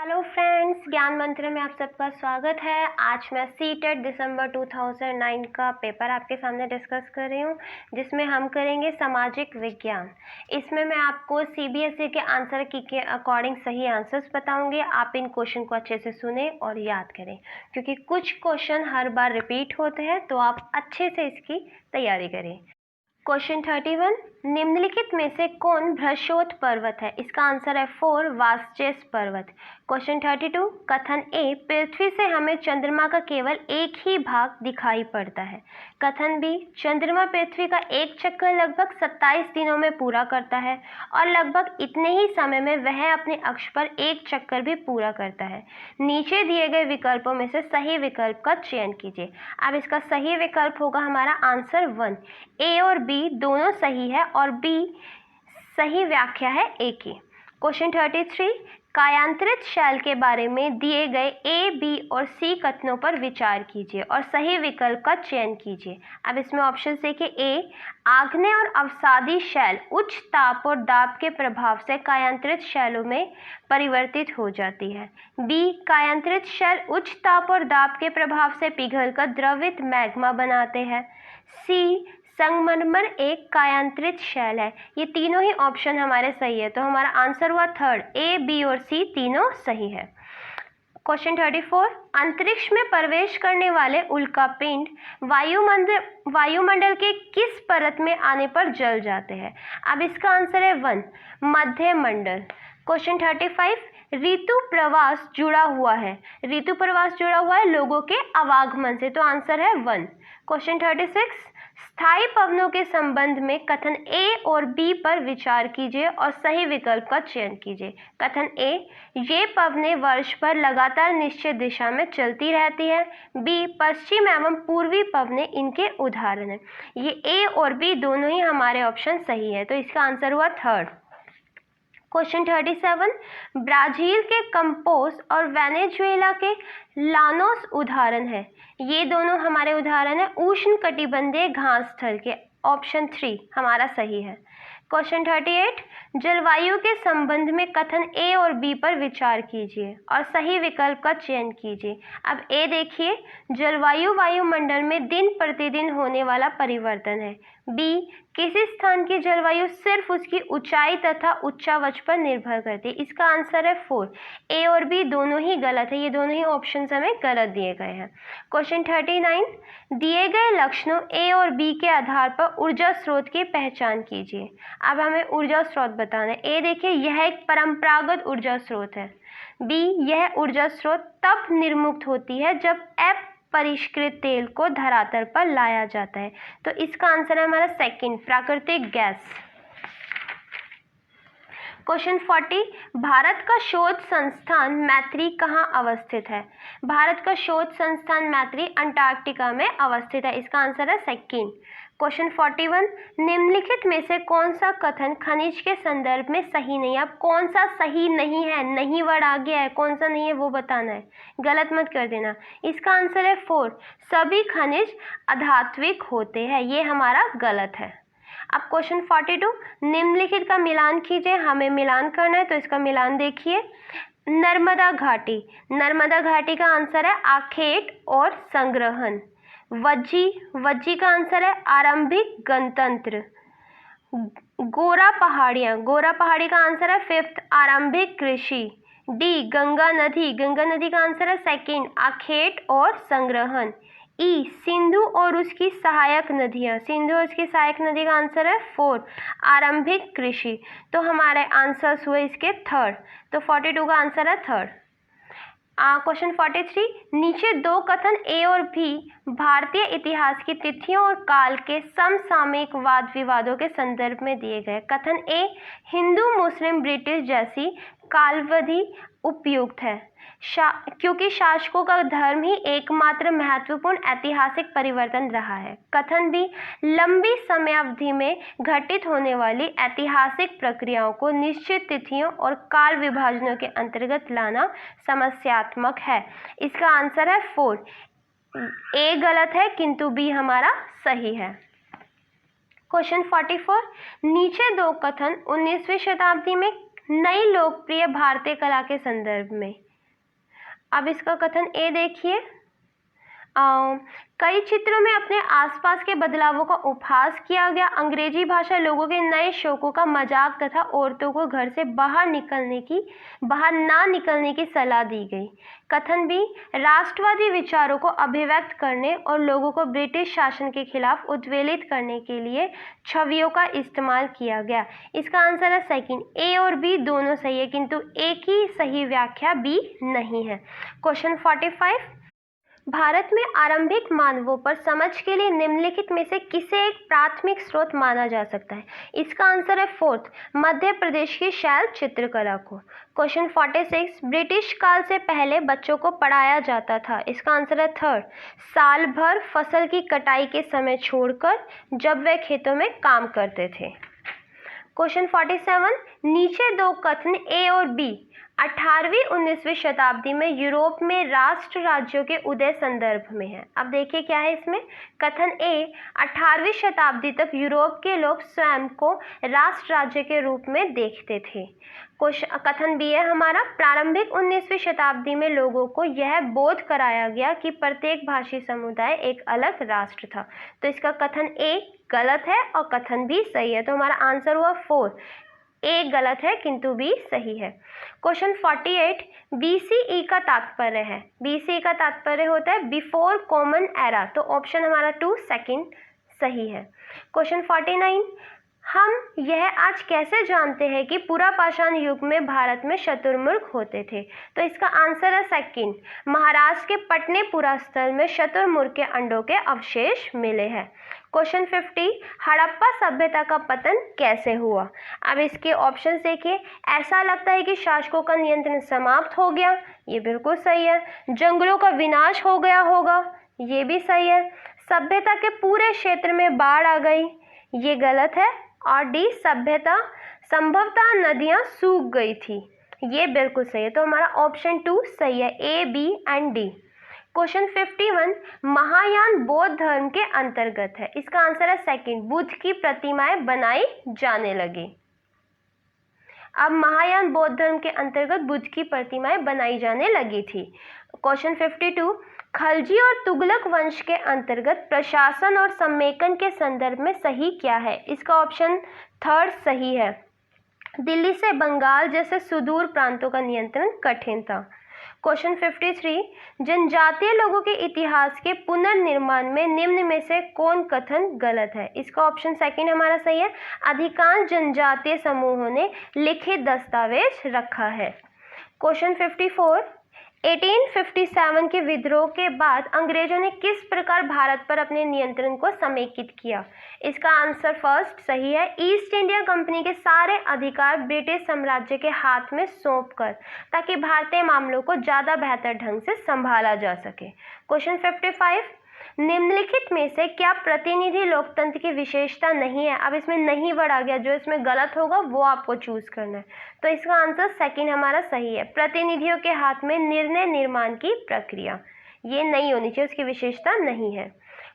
Hello friends, ज्ञान मंत्र में आप सबका स्वागत है। आज मैं सीटेट दिसंबर 2009 का पेपर आपके सामने डिस्कस कर रही हूँ, जिसमें हम करेंगे सामाजिक विज्ञान। इसमें मैं आपको सीबीएसई के आंसर की के अकॉर्डिंग सही आंसर्स बताऊंगी। आप इन क्वेश्चन को अच्छे से सुने और याद करें, क्योंकि कुछ क्वेश्चन हर बार रिपीट होते हैं, तो आप अच्छे से इसकी तैयारी करें। क्वेश्चन 31, निम्नलिखित में से कौन बृहस्पति पर्वत है? इसका आंसर है 4 वास्चेस पर्वत। क्वेश्चन 32, कथन ए, पृथ्वी से हमें चंद्रमा का केवल एक ही भाग दिखाई पड़ता है। कथन बी, चंद्रमा पृथ्वी का एक चक्कर लगभग 27 दिनों में पूरा करता है और लगभग इतने ही समय में वह अपने अक्ष पर एक चक्कर भी पूरा करता है। नीचे दिए गए विकल्पों में से सही विकल्प का चयन कीजिए। अब इसका सही विकल्प होगा हमारा आंसर 1। ए और बी दोनों सही है और बी सही व्याख्या है ए की। क्वेश्चन 33, कायांतरित शैल के बारे में दिए गए ए, बी और सी कथनों पर विचार कीजिए और सही विकल्प का चयन कीजिए। अब इसमें ऑप्शन देखिए। ए, आग्नेय और अवसादी शैल उच्च ताप और दाब के प्रभाव से कायांतरित शैलों में परिवर्तित हो जाती है। बी, कायांतरित शैल उच्च ताप और दाब के प्रभाव से पिघलकर द्रवित मैग्मा बनाते हैं। सी, संगमरमर एक कायांतरित शैल है। ये तीनों ही ऑप्शन हमारे सही है, तो हमारा आंसर हुआ थर्ड, ए, बी और सी तीनों सही है। क्वेश्चन 34, अंतरिक्ष में प्रवेश करने वाले उल्कापिंड वायुमंडल के किस परत में आने पर जल जाते हैं? अब इसका आंसर है 1, मध्य मंडल। क्वेश्चन 35, ऋतु प्रवास जुड़ा हुआ है। ऋतु प्रवास जुड़ा हुआ है लोगों के आवागमन से, तो आंसर है 1। क्वेश्चन 36, स्थायी पवनों के संबंध में कथन ए और बी पर विचार कीजिए और सही विकल्प का चयन कीजिए। कथन ए, ये पवनें वर्ष भर लगातार निश्चित दिशा में चलती रहती है। बी, पश्चिम एवं पूर्वी पवनें इनके उदाहरण हैं। ये ए और बी दोनों ही हमारे ऑप्शन सही है, तो इसका आंसर हुआ थर्ड। क्वेश्चन 37, ब्राजील के कंपोस और वेनेजुएला के लानोस उदाहरण है। ये दोनों हमारे उदाहरण है उष्ण कटिबंधीय घास स्थल के। ऑप्शन 3 हमारा सही है। क्वेश्चन 38, जलवायु के संबंध में कथन ए और बी पर विचार कीजिए और सही विकल्प का चयन कीजिए। अब ए देखिए, जलवायु वायुमंडल में दिन प्रतिदिन होने वाला परिवर्तन है। बी, किसी स्थान की जलवायु सिर्फ उसकी ऊंचाई तथा उच्चावच पर निर्भर करती है। इसका आंसर है 4। ए और बी दोनों ही गलत है, ये दोनों ही ऑप्शन हमें गलत दिए गए हैं। क्वेश्चन 39, दिए गए लक्षणों ए और बी के आधार पर ऊर्जा स्रोत की पहचान कीजिए। अब हमें ऊर्जा स्रोत बताना है। ए देखिए, यह एक परंपरागत ऊर्जा स्रोत है। बी, यह ऊर्जा स्रोत तब निर्मुक्त होती है जब अपरिष्कृत तेल को धरातल पर लाया जाता है, तो इसका आंसर है हमारा सेकंड, प्राकृतिक गैस। क्वेश्चन 40, भारत का शोध संस्थान मैत्री कहाँ अवस्थित है? भारत का शोध संस्थान मैत्री अंटार्कटिका में अवस्थित है। इसका आंसर है सेकंड। क्वेश्चन 41, निम्नलिखित में से कौन सा कथन खनिज के संदर्भ में सही नहीं है? अब कौन सा सही नहीं है, नहीं वर्ड आ गया है, कौन सा नहीं है वो बताना है, गलत मत कर देना। इसका आंसर है 4, सभी खनिज अधात्विक होते हैं। ये हमारा गलत है। अब क्वेश्चन 42, निम्नलिखित का मिलान कीजिए। हमें मिलान करना है, तो इसका मिलान देखिए। नर्मदा घाटी, नर्मदा घाटी का आंसर है आखेट और संग्रहण। वज्जी का आंसर है आरंभिक गणतंत्र। गोरा पहाड़ी का आंसर है 5th, आरंभिक कृषि। डी, गंगा नदी का आंसर है सेकंड, आखेट और संग्रहण। ई, सिंधु और उसकी सहायक नदियां, सिंधु और उसकी सहायक नदी का आंसर है 4, आरंभिक कृषि। तो हमारे आंसर्स हुए इसके थर्ड, तो 42 का आंसर है थर्ड। क्वेश्चन 43, नीचे दो कथन ए और बी भारतीय इतिहास की तिथियों और काल के समसामयिक वाद विवादों के संदर्भ में दिए गए। कथन ए, हिंदू मुस्लिम ब्रिटिश जैसी कालावधि उपयुक्त है क्योंकि शासकों का धर्म ही एकमात्र महत्वपूर्ण ऐतिहासिक परिवर्तन रहा है। कथन बी, लंबी समयावधि में घटित होने वाली ऐतिहासिक प्रक्रियाओं को निश्चित तिथियों और काल विभाजनों के अंतर्गत लाना समस्यात्मक है। इसका आंसर है 4। ए गलत है किंतु बी हमारा सही है। क्वेश्चन 44, नीचे दो कथन 19वीं शताब्दी में नई लोकप्रिय भारतीय कला के संदर्भ में अब इसका कथन ए देखिए, कई चित्रों में अपने आसपास के बदलावों का उपहास किया गया। अंग्रेजी भाषा लोगों के नए शौकों का मजाक तथा औरतों को घर से बाहर ना निकलने की सलाह दी गई। कथन बी, राष्ट्रवादी विचारों को अभिव्यक्त करने और लोगों को ब्रिटिश शासन के खिलाफ उद्वेलित करने के लिए छवियों का इस्तेमाल किया गया। इसका आंसर है सेकंड। ए और बी दोनों सही है, किंतु ए की सही व्याख्या बी नहीं है। क्वेश्चन 45, भारत में आरंभिक मानवों पर समझ के लिए निम्नलिखित में से किसे एक प्राथमिक स्रोत माना जा सकता है? इसका आंसर है फोर्थ, मध्य प्रदेश की शैल चित्रकला को। क्वेश्चन 46, ब्रिटिश काल से पहले बच्चों को पढ़ाया जाता था। इसका आंसर है थर्ड, साल भर फसल की कटाई के समय छोड़कर जब वे खेतों में काम करते थे। क्वेश्चन 47, नीचे दो कथन ए और बी 18वीं 19वीं शताब्दी में यूरोप में राष्ट्र राज्यों के उदय संदर्भ में है। अब देखिए क्या है इसमें। कथन ए, 18वीं शताब्दी तक यूरोप के लोग स्वयं को राष्ट्र राज्य के रूप में देखते थे। कथन बी है हमारा, प्रारंभिक 19वीं शताब्दी में लोगों को यह बोध कराया गया कि प्रत्येक भाषी समुदाय एक अलग राष्ट्र था। तो इसका कथन ए गलत है और कथन बी सही है। तो हमारा आंसर हुआ 4, ए गलत है किंतु बी सही है। क्वेश्चन 48, BCE का तात्पर्य है। BCE का तात्पर्य होता है बिफोर कॉमन एरा। तो ऑप्शन हमारा 2 सेकंड सही है। क्वेश्चन 49, हम यह आज कैसे जानते हैं कि पुरापाषाण युग में भारत में शुतुरमुर्ग होते थे? तो इसका आंसर है सेकंड, महाराष्ट्र के पटनेपुरा स्थल में शुतुरमुर्ग के अंडों के अवशेष मिले हैं। क्वेश्चन 50, हड़प्पा सभ्यता का पतन कैसे हुआ? अब इसके ऑप्शन देखिए। ऐसा लगता है कि शासकों का नियंत्रण समाप्त हो गया, ये बिल्कुल सही है। जंगलों का विनाश हो गया होगा, ये भी सही है। सभ्यता के पूरे क्षेत्र में बाढ़ आ गई, ये गलत है। और डी, संभवतः नदियां सूख गई थी, ये बिल्कुल सही है। तो हमारा ऑप्शन 2 सही है, A, B and D. Question 51, महायान बौद्ध धर्म के अंतर्गत है। इसका आंसर है सेकंड, बुद्ध की प्रतिमाएं बनाई जाने लगी। अब महायान बौद्ध धर्म के अंतर्गत बुद्ध की प्रतिमाएं बनाई जाने लगी थी। क्वेश्चन 52, खलजी और तुगलक वंश के अंतर्गत प्रशासन और समेकन के संदर्भ में सही क्या है? इसका ऑप्शन थर्ड सही है। दिल्ली से बंगाल जैसे सुदूर प्रांतों का नियंत्रण कठिन था। क्वेश्चन 53, जनजातीय लोगों के इतिहास के पुनर्निर्माण में निम्न में से कौन कथन गलत है? इसका ऑप्शन सेकंड हमारा सही है, अधिकांश जनजातीय समूहों ने लिखित दस्तावेज रखा है। क्वेश्चन 54, 1857 के विद्रोह के बाद अंग्रेजों ने किस प्रकार भारत पर अपने नियंत्रण को समेकित किया? इसका आंसर फर्स्ट सही है, ईस्ट इंडिया कंपनी के सारे अधिकार ब्रिटिश साम्राज्य के हाथ में सौंपकर, ताकि भारतीय मामलों को ज़्यादा बेहतर ढंग से संभाला जा सके। क्वेश्चन 55, निम्नलिखित में से क्या प्रतिनिधि लोकतंत्र की विशेषता नहीं है? अब इसमें नहीं वर्ड आ गया, जो इसमें गलत होगा वो आपको चूज करना है। तो इसका आंसर सेकंड हमारा सही है, प्रतिनिधियों के हाथ में निर्णय निर्माण की प्रक्रिया, ये नहीं होनी चाहिए, उसकी विशेषता नहीं है।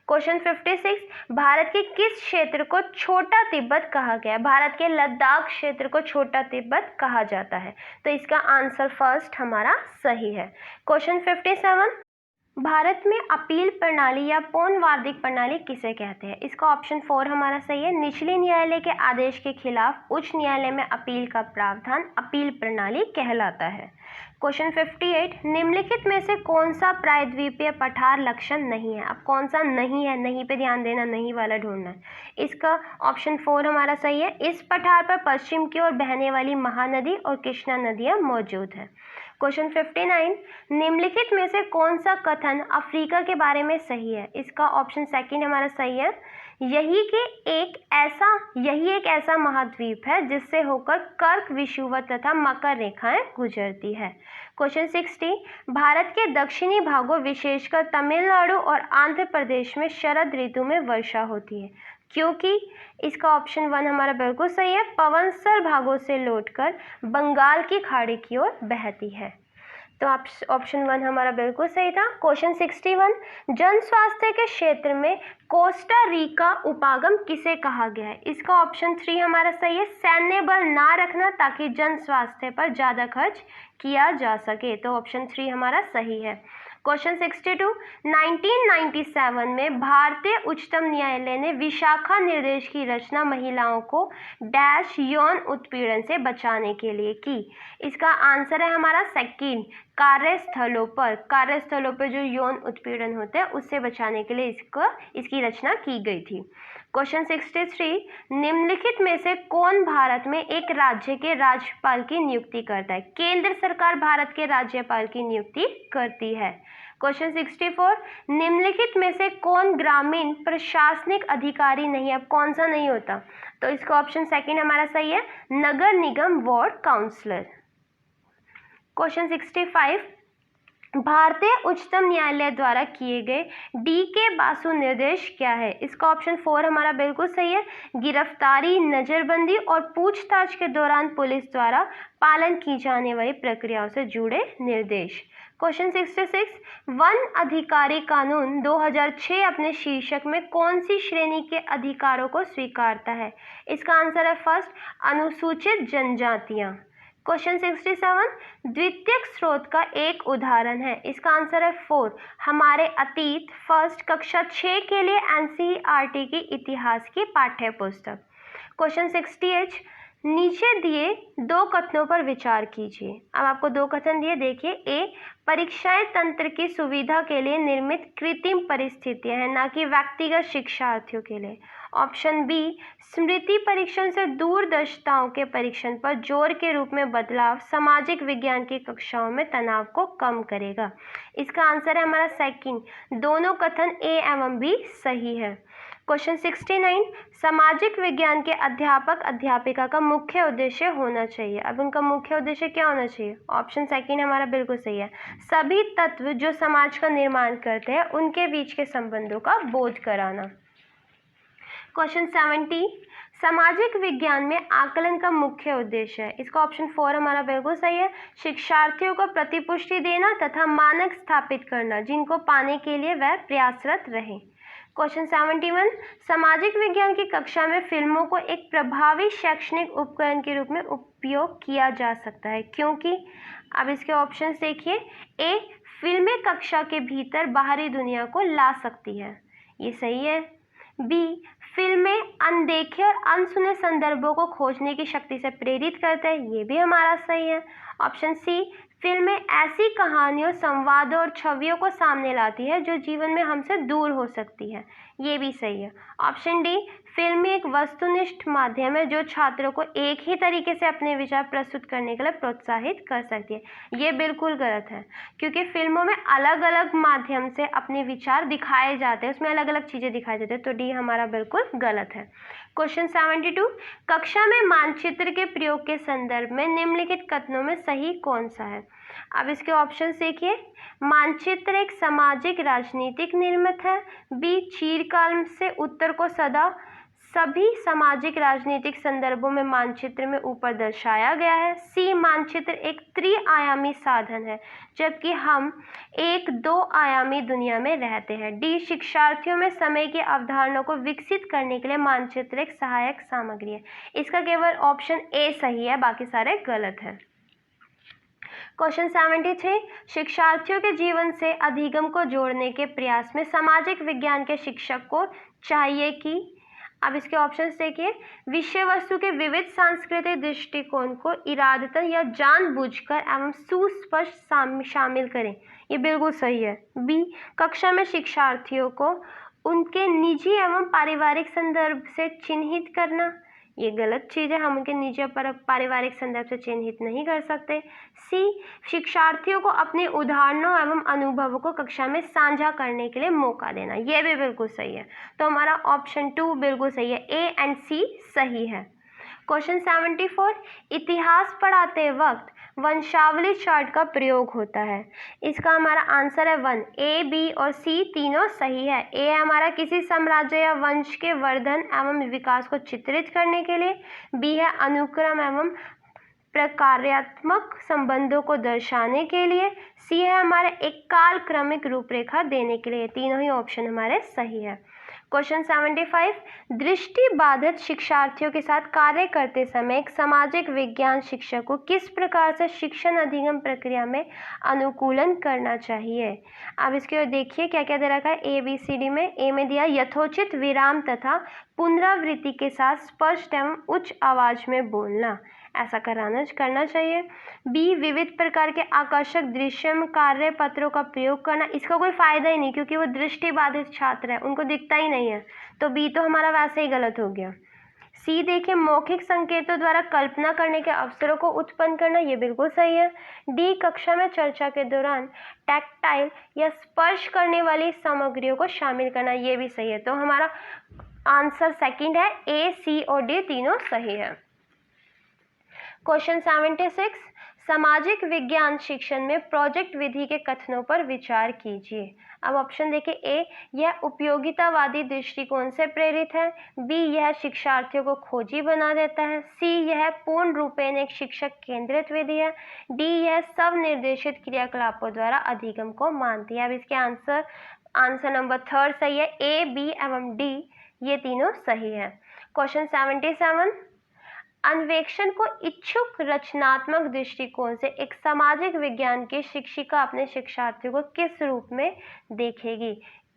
क्वेश्चन 56, भारत के किस क्षेत्र को छोटा तिब्बत कहा गया है? भारत के लद्दाख क्षेत्र को छोटा तिब्बत कहा जाता है। तो इसका आंसर फर्स्ट हमारा सही है। क्वेश्चन 57, भारत में अपील प्रणाली या पौनवार्दिक प्रणाली किसे कहते हैं? इसका ऑप्शन 4 हमारा सही है, निचले न्यायालय के आदेश के खिलाफ उच्च न्यायालय में अपील का प्रावधान अपील प्रणाली कहलाता है। क्वेश्चन 58, निम्नलिखित में से कौन सा प्रायद्वीपीय पठार लक्षण नहीं है? अब कौन सा नहीं है, नहीं पे ध्यान देना, नहीं वाला ढूंढना है। इसका ऑप्शन 4 हमारा सही है, इस पठार पर पश्चिम की ओर बहने वाली महानदी और कृष्णा नदियां मौजूद है। क्वेश्चन 59, निम्नलिखित में से कौन सा कथन अफ्रीका के बारे में सही है? इसका ऑप्शन सेकंड हमारा सही है, यही एक ऐसा महाद्वीप है जिससे होकर कर्क, विषुवत तथा मकर रेखाएं गुजरती है। क्वेश्चन 60, भारत के दक्षिणी भागों विशेषकर तमिलनाडु और आंध्र प्रदेश में शरद ऋतु में वर्षा होती है, क्योंकि इसका ऑप्शन 1 हमारा बिल्कुल सही है, पवन स्थल भागों से लौटकर बंगाल की खाड़ी की ओर बहती है। तो ऑप्शन 1 हमारा बिल्कुल सही था। क्वेश्चन 61, जन स्वास्थ्य के क्षेत्र में कोस्टा रिका उपागम किसे कहा गया है? इसका ऑप्शन 3 हमारा सही है, सैन्य बल ना रखना ताकि जन स्वास्थ्य पर ज़्यादा खर्च किया जा सके। तो ऑप्शन 3 हमारा सही है। क्वेश्चन 62, 1997 में भारतीय उच्चतम न्यायालय ने विशाखा निर्देश की रचना महिलाओं को डैश यौन उत्पीड़न से बचाने के लिए की। इसका आंसर है हमारा सेकंड, कार्यस्थलों पर जो यौन उत्पीड़न होते हैं उससे बचाने के लिए इसकी रचना की गई थी। क्वेश्चन 63, निम्नलिखित में से कौन भारत में एक राज्य के राज्यपाल की नियुक्ति करता है? केंद्र सरकार भारत के राज्यपाल की नियुक्ति करती है। क्वेश्चन 64, निम्नलिखित में से कौन ग्रामीण प्रशासनिक अधिकारी नहीं है? अब कौन सा नहीं होता? तो इसका ऑप्शन सेकंड हमारा सही है, नगर निगम वार्ड काउंसलर। क्वेश्चन 65, भारतीय उच्चतम न्यायालय द्वारा किए गए DK बासु निर्देश क्या है? इसका ऑप्शन 4 हमारा बिल्कुल सही है, गिरफ्तारी, नजरबंदी और पूछताछ के दौरान पुलिस द्वारा पालन की जाने वाली प्रक्रियाओं से जुड़े निर्देश। क्वेश्चन 66, वन अधिकारी कानून 2006 अपने शीर्षक में कौन सी श्रेणी के अधिकारों को स्वीकारता है? इसका आंसर है फर्स्ट, अनुसूचित जनजातियां। क्वेश्चन 67, द्वितीयक स्रोत का एक उदाहरण है? इसका आंसर है 4, हमारे अतीत। फर्स्ट, कक्षा 6 के लिए NCERT की इतिहास की पाठ्य पुस्तक। क्वेश्चन 68, नीचे दिए दो कथनों पर विचार कीजिए। अब आपको दो कथन दिए, देखिए। ए, परीक्षाएं तंत्र की सुविधा के लिए निर्मित कृत्रिम परिस्थितियां हैं, ना कि व्यक्तिगत शिक्षार्थियों के लिए। ऑप्शन बी, स्मृति परीक्षण से दूरदर्शिताओं के परीक्षण पर जोर के रूप में बदलाव सामाजिक विज्ञान की कक्षाओं में तनाव को कम करेगा। इसका आंसर है हमारा सेकंड, दोनों कथन ए एवं बी सही है। क्वेश्चन 69, सामाजिक विज्ञान के अध्यापक अध्यापिका का मुख्य उद्देश्य होना चाहिए। अब उनका मुख्य उद्देश्य क्या होना चाहिए? ऑप्शन सेकंड हमारा बिल्कुल सही है, सभी तत्व जो समाज का निर्माण करते हैं उनके बीच के संबंधों का बोध कराना। क्वेश्चन 70, सामाजिक विज्ञान में आकलन का मुख्य उद्देश्य है? इसका ऑप्शन 4 हमारा बिल्कुल सही है, शिक्षार्थियों को प्रतिपुष्टि देना तथा मानक स्थापित करना जिनको पाने के लिए वह प्रयासरत रहे। क्वेश्चन 71, सामाजिक विज्ञान की कक्षा में फिल्मों को एक प्रभावी शैक्षणिक उपकरण के रूप में उपयोग किया जा सकता है, क्योंकि? अब इसके ऑप्शंस देखिए। ए, फिल्में कक्षा के भीतर बाहरी दुनिया को ला सकती है, ये सही है। बी, फिल्में अनदेखे और अनसुने संदर्भों को खोजने की शक्ति से प्रेरित करते हैं, ये भी हमारा सही है। ऑप्शन सी, फिल्में ऐसी कहानियों, संवादों और छवियों को सामने लाती है जो जीवन में हमसे दूर हो सकती है, ये भी सही है। ऑप्शन डी, फिल्में एक वस्तुनिष्ठ माध्यम है जो छात्रों को एक ही तरीके से अपने विचार प्रस्तुत करने के लिए प्रोत्साहित कर सकती है, ये बिल्कुल गलत है, क्योंकि फिल्मों में अलग अलग माध्यम से अपने विचार दिखाए जाते हैं, उसमें अलग अलग चीज़ें दिखाई जाती है, तो डी हमारा बिल्कुल गलत है। क्वेश्चन 72, कक्षा में मानचित्र के प्रयोग के संदर्भ में निम्नलिखित कथनों में सही कौन सा है? अब इसके ऑप्शन देखिए। मानचित्र एक सामाजिक राजनीतिक निर्मित है। बी, चिरकाल से उत्तर को सदा सभी सामाजिक राजनीतिक संदर्भों में मानचित्र में ऊपर दर्शाया गया है। सी, मानचित्र एक त्रिआयामी साधन है जबकि हम एक दो आयामी दुनिया में रहते हैं। डी, शिक्षार्थियों में समय की अवधारणा को विकसित करने के लिए मानचित्र एक सहायक सामग्री है। इसका केवल ऑप्शन ए सही है, बाकी सारे गलत है। क्वेश्चन 73, शिक्षार्थियों के जीवन से अधिगम को जोड़ने के प्रयास में सामाजिक विज्ञान के शिक्षक को चाहिए कि? अब इसके ऑप्शंस देखिए। विषय वस्तु के विविध सांस्कृतिक दृष्टिकोण को इरादतन या जानबूझकर एवं सुस्पष्ट शामिल करें, ये बिल्कुल सही है। बी, कक्षा में शिक्षार्थियों को उनके निजी एवं पारिवारिक संदर्भ से चिन्हित करना, ये गलत चीज़ है, हम उनके निजी और पारिवारिक संदर्भ से चिन्हित नहीं कर सकते। सी, शिक्षार्थियों को अपने उदाहरणों एवं अनुभवों को कक्षा में साझा करने के लिए मौका देना, ये भी बिल्कुल सही है। तो हमारा ऑप्शन 2 बिल्कुल सही है, ए एंड सी सही है। क्वेश्चन 74, इतिहास पढ़ाते वक्त वंशावली चार्ट का प्रयोग होता है। इसका हमारा आंसर है 1। ए, बी और सी तीनों सही है। ए हमारा किसी साम्राज्य या वंश के वर्धन एवं विकास को चित्रित करने के लिए। बी है अनुक्रम एवं प्रकार्यात्मक संबंधों को दर्शाने के लिए। सी है हमारे एक कालक्रमिक रूपरेखा देने के लिए। तीनों ही ऑप्शन हमारे सही है। क्वेश्चन 75, दृष्टि बाधित शिक्षार्थियों के साथ कार्य करते समय एक सामाजिक विज्ञान शिक्षक को किस प्रकार से शिक्षण अधिगम प्रक्रिया में अनुकूलन करना चाहिए। अब इसके देखिए क्या क्या दे रखा है। ABCD में ए में दिया यथोचित विराम तथा पुनरावृत्ति के साथ स्पष्ट एवं उच्च आवाज में बोलना, ऐसा करना चाहिए। बी, विविध प्रकार के आकर्षक दृश्यम कार्य पत्रों का प्रयोग करना, इसका कोई फायदा ही नहीं क्योंकि वो दृष्टि बाधित छात्र है, उनको दिखता ही नहीं है, तो बी तो हमारा वैसे ही गलत हो गया। सी देखिए मौखिक संकेतों द्वारा कल्पना करने के अवसरों को उत्पन्न करना, ये बिल्कुल सही है। डी, कक्षा में चर्चा के दौरान टैक्टाइल या स्पर्श करने वाली सामग्रियों को शामिल करना, ये भी सही है। तो हमारा आंसर सेकंड है, ए, सी और डी तीनों सही है। क्वेश्चन 76, सामाजिक विज्ञान शिक्षण में प्रोजेक्ट विधि के कथनों पर विचार कीजिए। अब ऑप्शन देखिए। ए, यह उपयोगितावादी दृष्टिकोण से प्रेरित है। बी, यह शिक्षार्थियों को खोजी बना देता है। सी, यह पूर्ण रूपेण एक शिक्षक केंद्रित विधि है। डी, यह स्वनिर्देशित क्रियाकलापों द्वारा अधिगम को मानती है। अब इसके आंसर नंबर थर्ड सही है। ए, बी एवं डी ये तीनों सही है। क्वेश्चन 77, अन्वेषण को इच्छुक रचनात्मक दृष्टिकोण से एक सामाजिक विज्ञान की शिक्षिका अपने शिक्षार्थियों को किस रूप में देखेगी।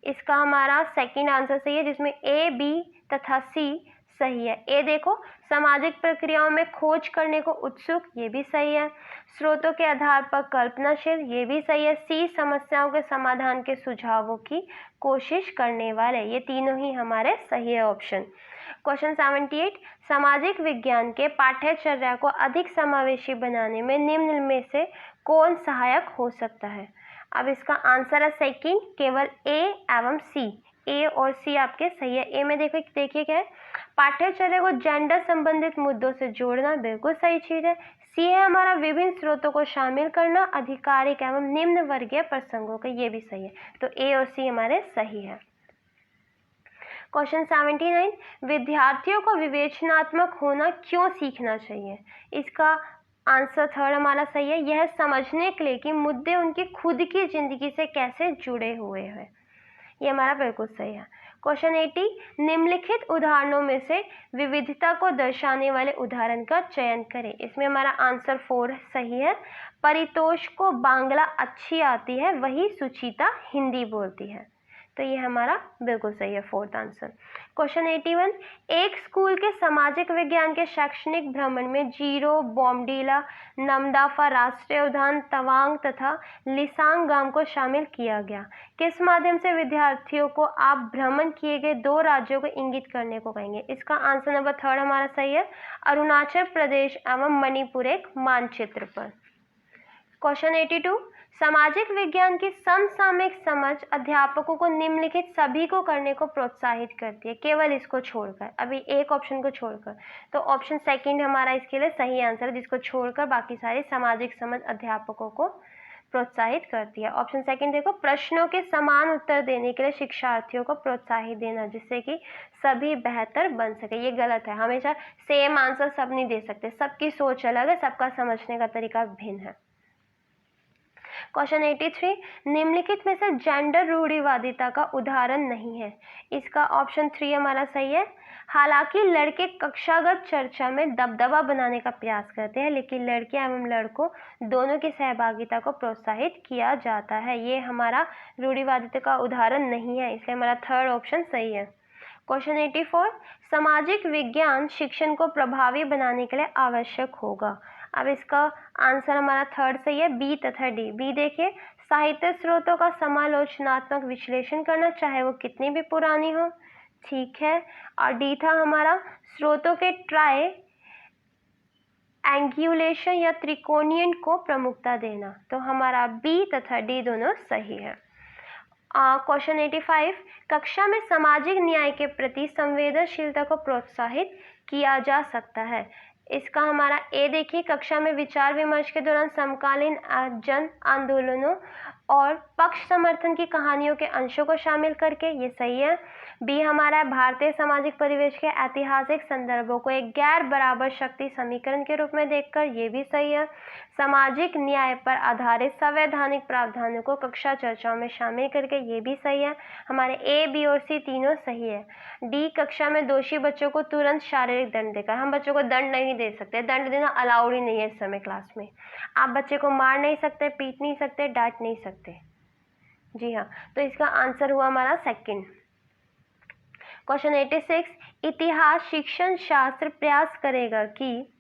इसका हमारा सेकंड आंसर सही है, जिसमें ए, बी तथा सी सही है। ए देखो सामाजिक प्रक्रियाओं में खोज करने को उत्सुक, ये भी सही है। स्रोतों के आधार पर कल्पनाशील, ये भी सही है। सी, समस्याओं के समाधान के सुझावों की कोशिश करने वाले, ये तीनों ही हमारे सही है ऑप्शन। क्वेश्चन 78, सामाजिक विज्ञान के पाठ्यचर्या को अधिक समावेशी बनाने में निम्न में से कौन सहायक हो सकता है। अब इसका आंसर है सेकंड, केवल ए एवं सी। ए और सी आपके सही है। ए में देखिए क्या है, पाठ्यचर्या को जेंडर संबंधित मुद्दों से जोड़ना, बिल्कुल सही चीज है। सी है हमारा विभिन्न स्रोतों को शामिल करना, आधिकारिक एवं निम्न वर्गीय प्रसंगों का, ये भी सही है। तो ए और सी हमारे सही है। क्वेश्चन 79, विद्यार्थियों को विवेचनात्मक होना क्यों सीखना चाहिए। इसका आंसर थर्ड हमारा सही है। यह समझने के लिए कि मुद्दे उनकी खुद की जिंदगी से कैसे जुड़े हुए हैं, ये हमारा बिल्कुल सही है। क्वेश्चन 80, निम्नलिखित उदाहरणों में से विविधता को दर्शाने वाले उदाहरण का चयन करें। इसमें हमारा आंसर 4 सही है। परितोष को बांग्ला अच्छी आती है, वही सुचिता हिंदी बोलती है, तो ये हमारा बिल्कुल सही है फोर्थ आंसर। क्वेश्चन 81, एक स्कूल के सामाजिक विज्ञान के शैक्षणिक भ्रमण में जीरो, बोमडीला, नमदाफा राष्ट्रीय उद्यान, तवांग तथा लिसांग गांव को शामिल किया गया। किस माध्यम से विद्यार्थियों को आप भ्रमण किए गए 2 राज्यों को इंगित करने को कहेंगे। इसका आंसर नंबर थर्ड हमारा सही है, अरुणाचल प्रदेश एवं मणिपुर एक मानचित्र पर। क्वेश्चन 82, सामाजिक विज्ञान की समसामयिक समझ अध्यापकों को निम्नलिखित सभी को करने को प्रोत्साहित करती है, केवल इसको छोड़कर, अभी एक ऑप्शन को छोड़कर। तो ऑप्शन सेकंड हमारा इसके लिए सही आंसर है, जिसको छोड़कर बाकी सारी सामाजिक समझ अध्यापकों को प्रोत्साहित करती है। ऑप्शन सेकंड देखो, प्रश्नों के समान उत्तर देने के लिए शिक्षार्थियों को प्रोत्साहित देना, जिससे कि सभी बेहतर बन सके। ये गलत है, हमेशा सेम आंसर सब नहीं दे सकते, सबकी सोच अलग है, सबका समझने का तरीका भिन्न है। क्वेश्चन 83, निम्नलिखित में से जेंडर रूढ़िवादिता का उदाहरण नहीं है। इसका ऑप्शन 3 हमारा सही है। हालांकि लड़के कक्षागत चर्चा में दबदबा बनाने का प्रयास करते हैं, लेकिन लड़कियां एवं लड़कों दोनों की सहभागिता को प्रोत्साहित किया जाता है। ये हमारा रूढ़िवादिता का उदाहरण नहीं है, इसलिए हमारा थर्ड ऑप्शन सही है। क्वेश्चन 84, सामाजिक विज्ञान शिक्षण को प्रभावी बनाने के लिए आवश्यक होगा। अब इसका आंसर हमारा थर्ड सही है, बी तथा डी। बी देखिए, साहित्य स्रोतों का समालोचनात्मक विश्लेषण करना, चाहे वो कितनी भी पुरानी हो, ठीक है। और डी था हमारा स्रोतों के ट्राई एंगुलेशन या त्रिकोणीय को प्रमुखता देना, तो हमारा बी तथा डी दोनों सही है। क्वेश्चन 85, कक्षा में सामाजिक न्याय के प्रति संवेदनशीलता को प्रोत्साहित किया जा सकता है। इसका हमारा ए देखिए, कक्षा में विचार विमर्श के दौरान समकालीन जन आंदोलनों और पक्ष समर्थन की कहानियों के अंशों को शामिल करके, ये सही है। बी हमारा है भारतीय सामाजिक परिवेश के ऐतिहासिक संदर्भों को एक गैर बराबर शक्ति समीकरण के रूप में देखकर, ये भी सही है। सामाजिक न्याय पर आधारित संवैधानिक प्रावधानों को कक्षा चर्चाओं में शामिल करके, ये भी सही है। हमारे ए, बी और सी तीनों सही है। डी कक्षा में दोषी बच्चों को तुरंत शारीरिक दंड देकर, हम बच्चों को दंड नहीं दे सकते, दंड देना अलाउड ही नहीं है इस समय क्लास में। आप बच्चे को मार नहीं सकते, पीट नहीं सकते, डांट नहीं सकते। जी हाँ, तो इसका आंसर हुआ हमारा सेकंड। क्वेश्चन 86, इतिहास शिक्षण शास्त्र प्रयास करेगा कि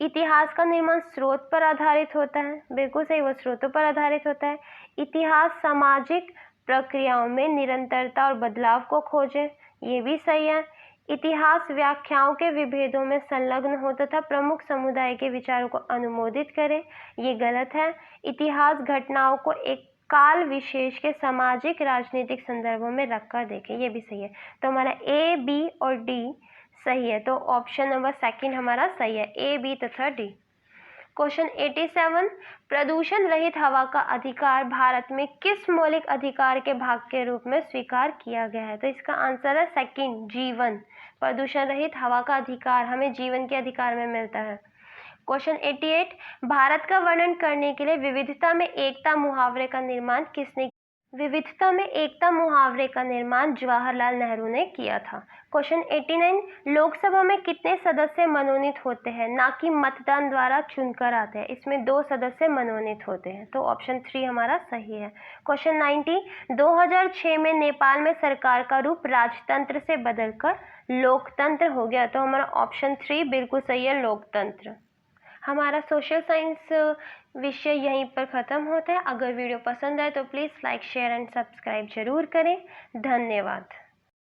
इतिहास का निर्माण स्रोत पर आधारित होता है। बिल्कुल सही, वो स्रोतों पर आधारित होता है। इतिहास सामाजिक प्रक्रियाओं में निरंतरता और बदलाव को खोजे, ये भी सही है। इतिहास व्याख्याओं के विभेदों में संलग्न हो तथा प्रमुख समुदाय के विचारों को अनुमोदित करे, ये गलत है। इतिहास घटनाओं को एक काल विशेष के सामाजिक राजनीतिक संदर्भों में रखकर देखें, ये भी सही है। तो हमारा ए, बी और डी सही है, तो ऑप्शन नंबर सेकंड हमारा सही है, ए, बी तथा डी। क्वेश्चन 87, प्रदूषण रहित हवा का अधिकार भारत में किस मौलिक अधिकार के भाग के रूप में स्वीकार किया गया है? तो इसका आंसर है सेकंड, जीवन। प्रदूषण रहित हवा का अधिकार हमें जीवन के अधिकार में मिलता है। क्वेश्चन 88, भारत का वर्णन करने के लिए विविधता में एकता मुहावरे का निर्माण किसने? विविधता में एकता मुहावरे का निर्माण जवाहरलाल नेहरू ने किया था। क्वेश्चन 89, लोकसभा में कितने सदस्य मनोनीत होते हैं, ना कि मतदान द्वारा चुनकर आते हैं? इसमें 2 सदस्य मनोनीत होते हैं, तो ऑप्शन 3 हमारा सही है। क्वेश्चन 90, 2006 में नेपाल में सरकार का रूप राजतंत्र से बदलकर लोकतंत्र हो गया, तो हमारा ऑप्शन 3 बिल्कुल सही है, लोकतंत्र। हमारा सोशल साइंस विषय यहीं पर ख़त्म होता है। अगर वीडियो पसंद आए तो please like, share and subscribe जरूर करें। धन्यवाद।